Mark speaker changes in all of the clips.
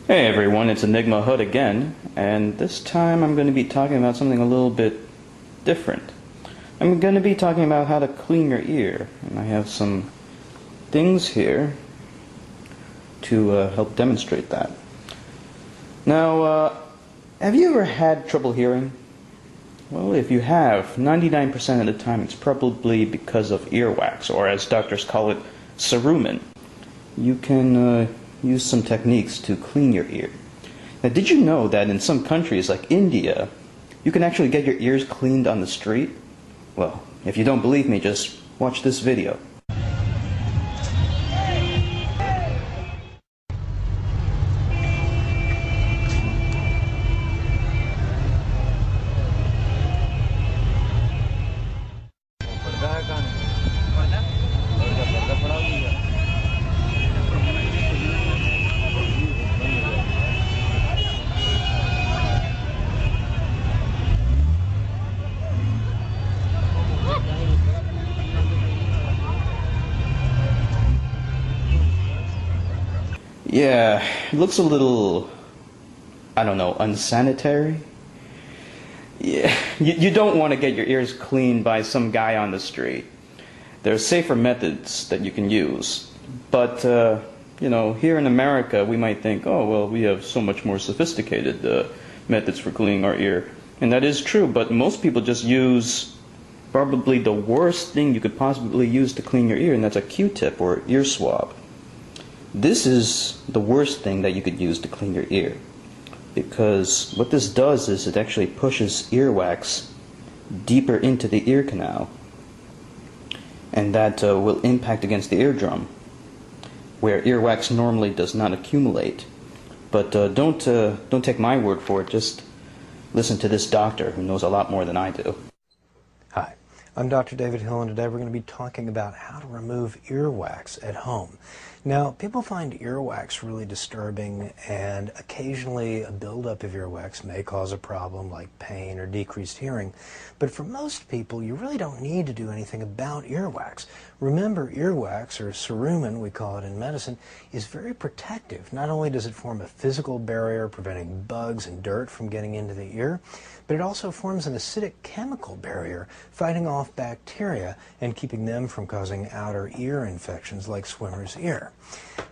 Speaker 1: Hey everyone, it's Enigma Hood again, and this time I'm going to be talking about something a little bit different. I'm going to be talking about how to clean your ear, and I have some things here to help demonstrate that. Now, have you ever had trouble hearing? Well, if you have, 99% of the time it's probably because of earwax, or as doctors call it, cerumen. You can use some techniques to clean your ear. Now, did you know that in some countries like India, you can actually get your ears cleaned on the street? Well, if you don't believe me, just watch this video. Yeah, it looks a little, I don't know, unsanitary. Yeah, you don't want to get your ears cleaned by some guy on the street. There are safer methods that you can use. But, here in America, we might think, oh, well, we have so much more sophisticated methods for cleaning our ear. And that is true, but most people just use probably the worst thing you could possibly use to clean your ear, and that's a Q-tip or ear swab. This is the worst thing that you could use to clean your ear, because what this does is it actually pushes earwax deeper into the ear canal, and that will impact against the eardrum, where earwax normally does not accumulate. But don't take my word for it, just listen to this doctor who knows a lot more than I do.
Speaker 2: Hi, I'm Dr. David Hill, and today we're going to be talking about how to remove earwax at home. Now, people find earwax really disturbing, and occasionally a buildup of earwax may cause a problem like pain or decreased hearing. But for most people, you really don't need to do anything about earwax. Remember, earwax, or cerumen, we call it in medicine, is very protective. Not only does it form a physical barrier preventing bugs and dirt from getting into the ear, but it also forms an acidic chemical barrier fighting off bacteria and keeping them from causing outer ear infections like swimmer's ear.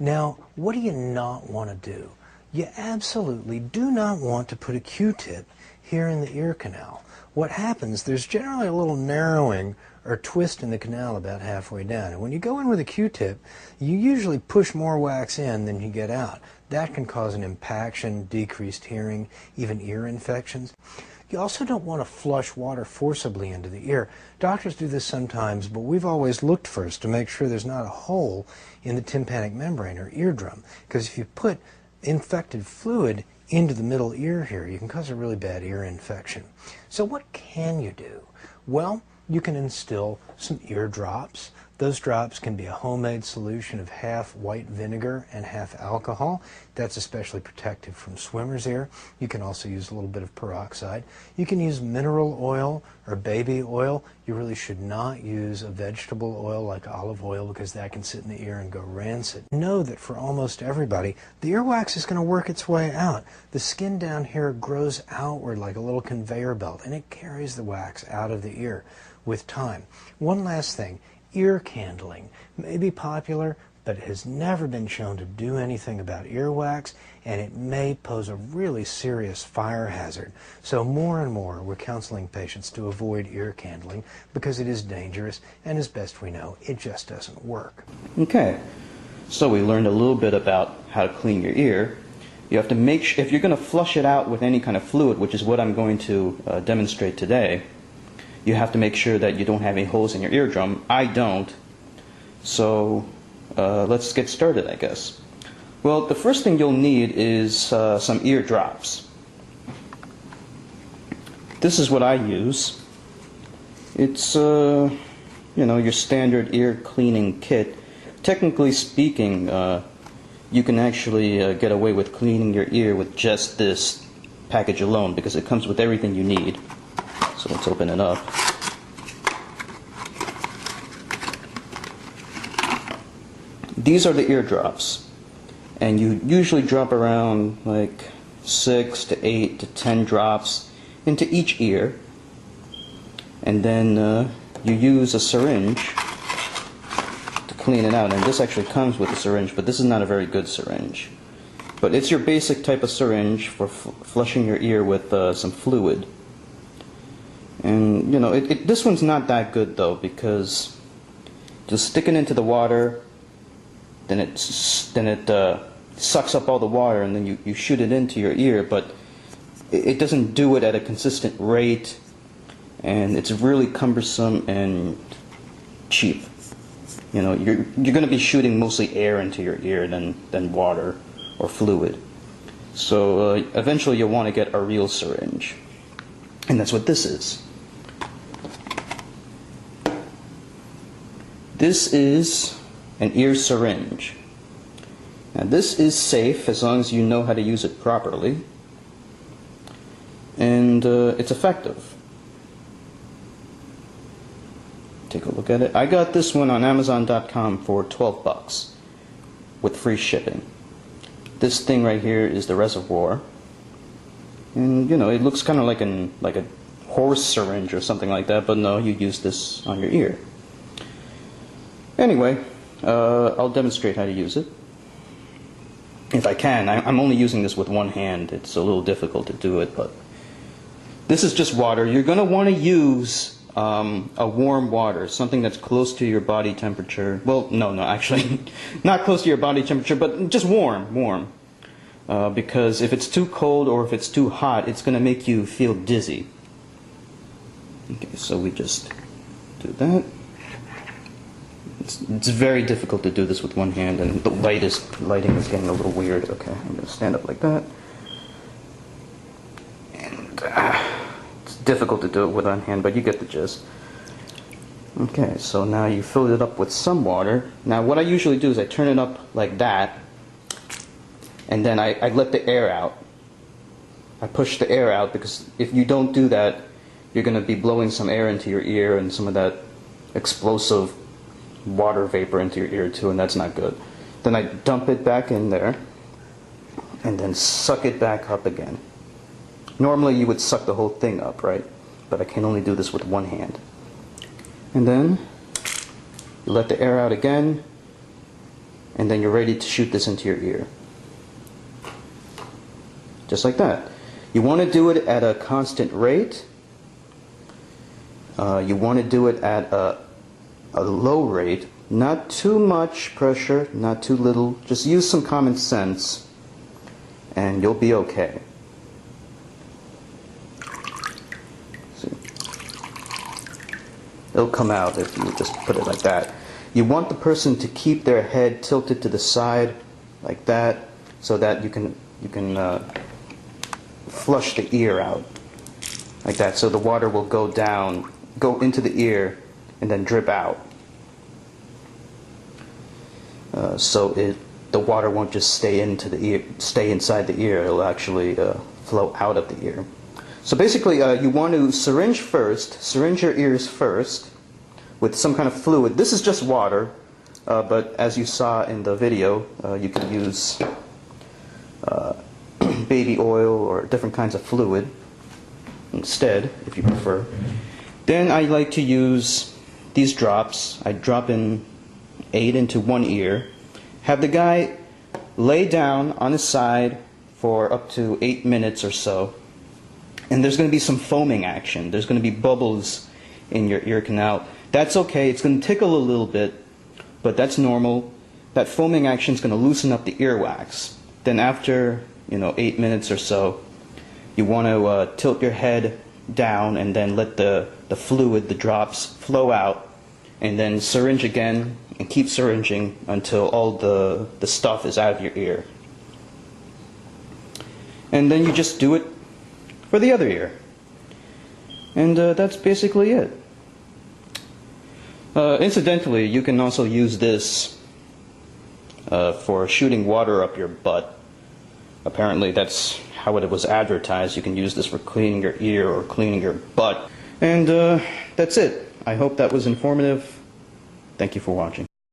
Speaker 2: Now, what do you not want to do? You absolutely do not want to put a Q-tip here in the ear canal. What happens, there's generally a little narrowing or twist in the canal about halfway down. And when you go in with a Q-tip, you usually push more wax in than you get out. That can cause an impaction, decreased hearing, even ear infections. You also don't want to flush water forcibly into the ear. Doctors do this sometimes, but we've always looked first to make sure there's not a hole in the tympanic membrane or eardrum, because if you put infected fluid into the middle ear here, you can cause a really bad ear infection. So what can you do? Well, you can instill some ear drops. Those drops can be a homemade solution of half white vinegar and half alcohol. That's especially protective from swimmer's ear. You can also use a little bit of peroxide. You can use mineral oil or baby oil. You really should not use a vegetable oil like olive oil, because that can sit in the ear and go rancid. Know that for almost everybody, the earwax is going to work its way out. The skin down here grows outward like a little conveyor belt, and it carries the wax out of the ear with time. One last thing. Ear candling may be popular, but it has never been shown to do anything about earwax, and it may pose a really serious fire hazard. So more and more we're counseling patients to avoid ear candling because it is dangerous, and as best we know, it just doesn't work.
Speaker 1: Okay, so we learned a little bit about how to clean your ear. You have to make sure, if you're going to flush it out with any kind of fluid, which is what I'm going to demonstrate today, you have to make sure that you don't have any holes in your eardrum. I don't. So let's get started, I guess. Well, the first thing you'll need is some ear drops. This is what I use. It's, your standard ear cleaning kit. Technically speaking, you can actually get away with cleaning your ear with just this package alone, because it comes with everything you need. So let's open it up. These are the eardrops. and you usually drop around like 6 to 8 to 10 drops into each ear, and then you use a syringe to clean it out. And this actually comes with a syringe, but this is not a very good syringe. But it's your basic type of syringe for flushing your ear with some fluid. And you know, this one's not that good though, because just stick it into the water, then it sucks up all the water, and then you shoot it into your ear, but it doesn't do it at a consistent rate, and it's really cumbersome and cheap. You know, you're going to be shooting mostly air into your ear than water or fluid. So eventually you'll want to get a real syringe, and that's what this is. This is an ear syringe. Now this is safe as long as you know how to use it properly, and it's effective. Take a look at it. I got this one on Amazon.com for 12 bucks with free shipping. This thing right here is the reservoir, and you know, it looks kind of like a horse syringe or something like that, but no, you use this on your ear. Anyway, I'll demonstrate how to use it. If I can. I'm only using this with one hand. It's a little difficult to do it, but this is just water. You're going to want to use a warm water, something that's close to your body temperature. Well, no, actually, not close to your body temperature, but just warm. Because if it's too cold or if it's too hot, it's going to make you feel dizzy. Okay, so we just do that. It's very difficult to do this with one hand, and the lighting is getting a little weird. Okay, I'm going to stand up like that. And it's difficult to do it with one hand, but you get the gist. Okay, so now you fill it up with some water. Now what I usually do is I turn it up like that, and then I let the air out. I push the air out, because if you don't do that, you're going to be blowing some air into your ear and some of that explosive water vapor into your ear too, and that's not good. Then I dump it back in there and then suck it back up again. Normally you would suck the whole thing up, right? But I can only do this with one hand. And then you let the air out again, and then you're ready to shoot this into your ear. Just like that. You want to do it at a constant rate. You want to do it at a low rate, not too much pressure, not too little. Just use some common sense and you'll be okay. See? It'll come out if you just put it like that. You want the person to keep their head tilted to the side like that, so that you can flush the ear out like that, so the water will go into the ear and then drip out. So the water won't just stay inside the ear. It'll actually flow out of the ear. So basically, you want to syringe your ears first with some kind of fluid. This is just water, but as you saw in the video, you can use baby oil or different kinds of fluid instead, if you prefer. Then I like to use these drops. I drop in 8 into one ear. Have the guy lay down on his side for up to 8 minutes or so. And there's going to be some foaming action. There's going to be bubbles in your ear canal. That's okay. It's going to tickle a little bit, but that's normal. That foaming action is going to loosen up the earwax. Then after 8 minutes or so, you want to tilt your head down and then let the fluid, the drops, flow out, and then syringe again and keep syringing until all the stuff is out of your ear. And then you just do it for the other ear. And that's basically it. Incidentally, you can also use this for shooting water up your butt. Apparently that's how it was advertised. You can use this for cleaning your ear or cleaning your butt. And that's it. I hope that was informative. Thank you for watching.